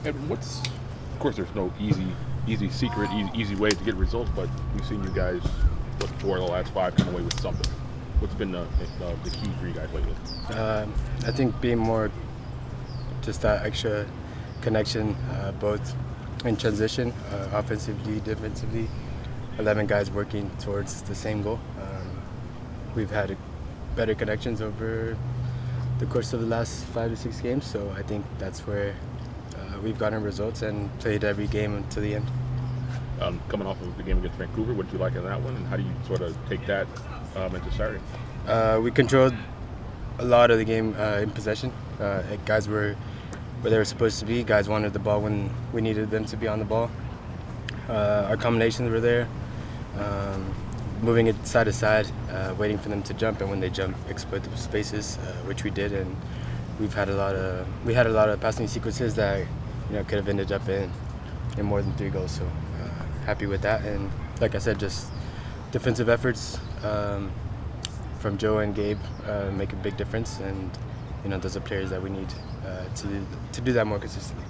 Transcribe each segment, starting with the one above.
And of course, there's no easy secret, easy way to get results, but we've seen you guys, 4 of the last 5 come away with something. What's been the key for you guys lately? I think being more just that extra connection, both in transition, offensively, defensively, 11 guys working towards the same goal. We've had better connections over the course of the last 5 to 6 games, so I think that's where we've gotten results and played every game until the end. Coming off of the game against Vancouver, what did you like in that one, and how do you sort of take that into Saturday? We controlled a lot of the game in possession. Guys were where they were supposed to be. Guys wanted the ball when we needed them to be on the ball. Our combinations were there, moving it side to side, waiting for them to jump, and when they jump, exploit the spaces, which we did. And we had a lot of passing sequences that could have ended up in more than 3 goals. So happy with that. And like I said, just defensive efforts from Joe and Gabe make a big difference. And those are players that we need to do that more consistently.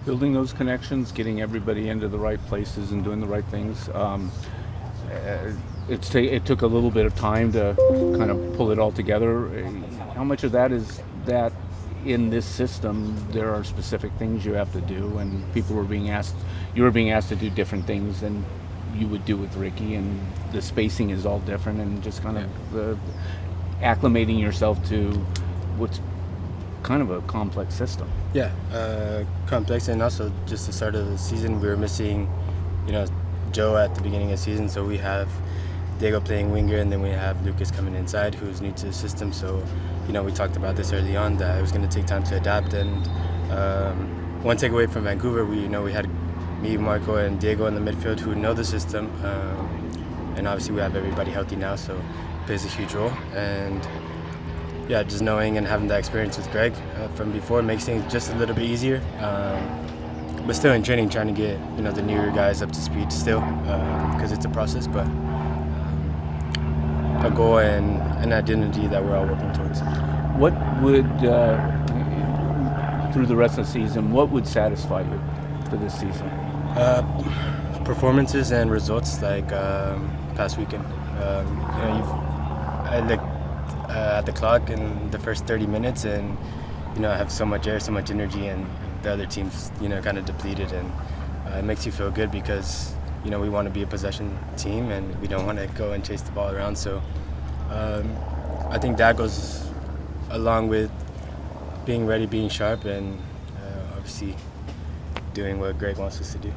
Building those connections, getting everybody into the right places and doing the right things. It took a little bit of time to kind of pull it all together. How much of that is that in this system there are specific things you have to do, and you were being asked to do different things than you would do with Ricky, and the spacing is all different, and just kind of acclimating yourself to what's kind of a complex system. Yeah, complex, and also just the start of the season, we were missing, Joe at the beginning of the season, so we have Diego playing winger, and then we have Lucas coming inside, who's new to the system. So, we talked about this early on, that it was going to take time to adapt. And one takeaway from Vancouver, we had me, Marco, and Diego in the midfield who know the system, and obviously we have everybody healthy now, so it plays a huge role. And yeah, just knowing and having that experience with Greg from before makes things just a little bit easier. But still in training, trying to get the newer guys up to speed still, because it's a process. But a goal and an identity that we're all working towards. What would, through the rest of the season, what would satisfy you for this season? Performances and results, like past weekend. I looked at the clock in the first 30 minutes, and I have so much air, so much energy, and the other team's kind of depleted, and it makes you feel good because we want to be a possession team, and we don't want to go and chase the ball around. So I think that goes along with being ready, being sharp, and obviously doing what Greg wants us to do.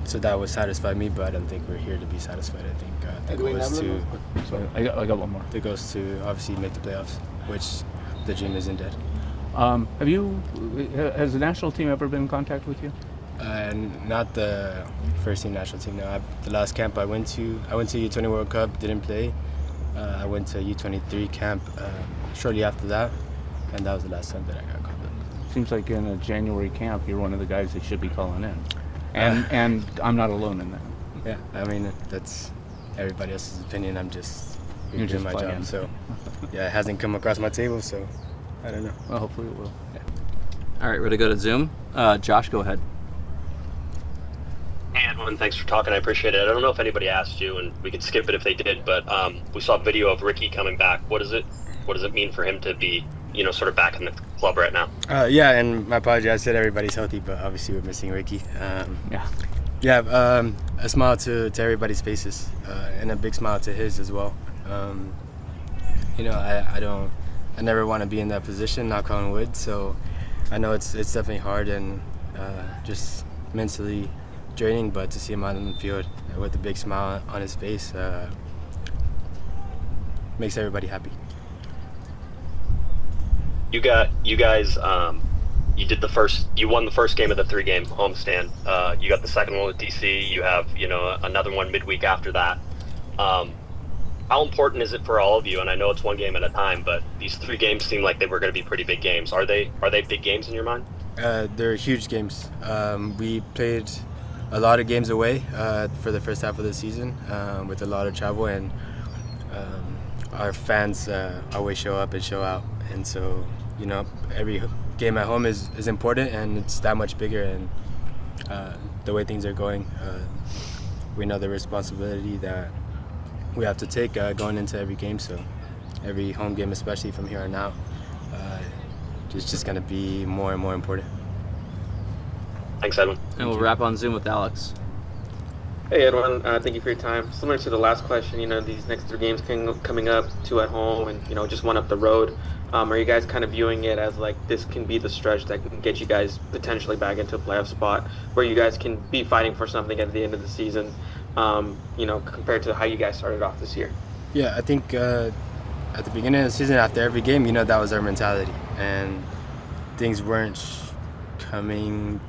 So that would satisfy me, but I don't think we're here to be satisfied. I think the goal is to. Sorry, I got one more. The goal is to obviously make the playoffs, which the dream isn't dead. Has the national team ever been in contact with you? Not the first team national team. No, the last camp I went to U20 World Cup, didn't play. I went to U23 camp shortly after that, and that was the last time that I got called up. Seems like in a January camp, you're one of the guys they should be calling in, and I'm not alone in that. Yeah, I mean that's everybody else's opinion. I'm just You're doing just my playing. job. So yeah, it hasn't come across my table, so I don't know. Well, hopefully it will. Yeah. All right, we're going to go to Zoom. Josh, go ahead. Hey, Edwin, thanks for talking. I appreciate it. I don't know if anybody asked you, and we could skip it if they did, but we saw a video of Ricky coming back. What does it mean for him to be, sort of back in the club right now? Yeah, and my apologies. I said everybody's healthy, but obviously we're missing Ricky. Yeah. A smile to everybody's faces, and a big smile to his as well. I never want to be in that position, knock on wood. So I know it's definitely hard and just mentally draining, but to see him out on the field with a big smile on his face makes everybody happy. You guys, you won the first game of the 3-game homestand. You got the second one with DC. You have, another one midweek after that. How important is it for all of you? And I know it's one game at a time, but these 3 games seem like they were going to be pretty big games. Are they big games in your mind? They're huge games. We played a lot of games away for the first half of the season with a lot of travel, and our fans always show up and show out. And so, every game at home is important, and it's that much bigger. And the way things are going, we know the responsibility that we have to take going into every game. So every home game, especially from here on out, it's just going to be more and more important. Thanks, Edwin. And we'll wrap on Zoom with Alex. Hey Edwin, thank you for your time. Similar to the last question, these next 3 games coming up, 2 at home and just 1 up the road. Are you guys kind of viewing it as like this can be the stretch that can get you guys potentially back into a playoff spot where you guys can be fighting for something at the end of the season, compared to how you guys started off this year? Yeah, I think at the beginning of the season, after every game, that was our mentality, and things weren't coming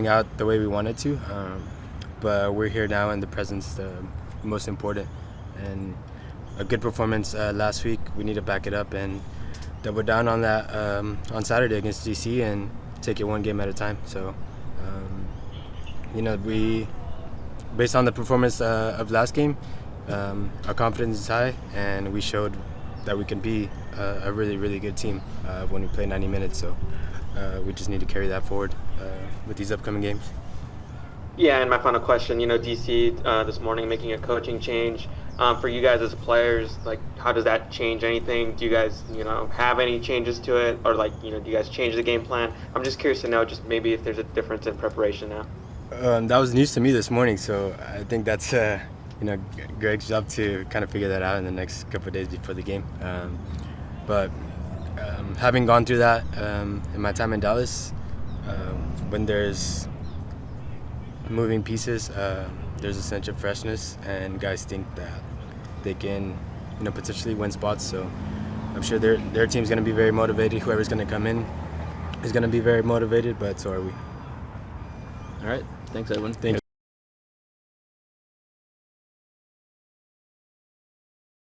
out the way we wanted to. But we're here now, and the present's the most important. And a good performance last week, we need to back it up and double down on that on Saturday against DC and take it 1 game at a time. So, we, based on the performance of last game, our confidence is high, and we showed that we can be a really, really good team when we play 90 minutes. So we just need to carry that forward with these upcoming games. Yeah, and my final question, DC this morning making a coaching change. For you guys as players, like, how does that change anything? Do you guys, have any changes to it? Or, do you guys change the game plan? I'm just curious to know just maybe if there's a difference in preparation now. That was news to me this morning, so I think that's, Greg's job to kind of figure that out in the next couple of days before the game. But having gone through that in my time in Dallas, when there's moving pieces, there's a sense of freshness, and guys think that they can, potentially win spots. So I'm sure their team's going to be very motivated. Whoever's going to come in is going to be very motivated, but so are we. All right. Thanks, Edwin. Thank you.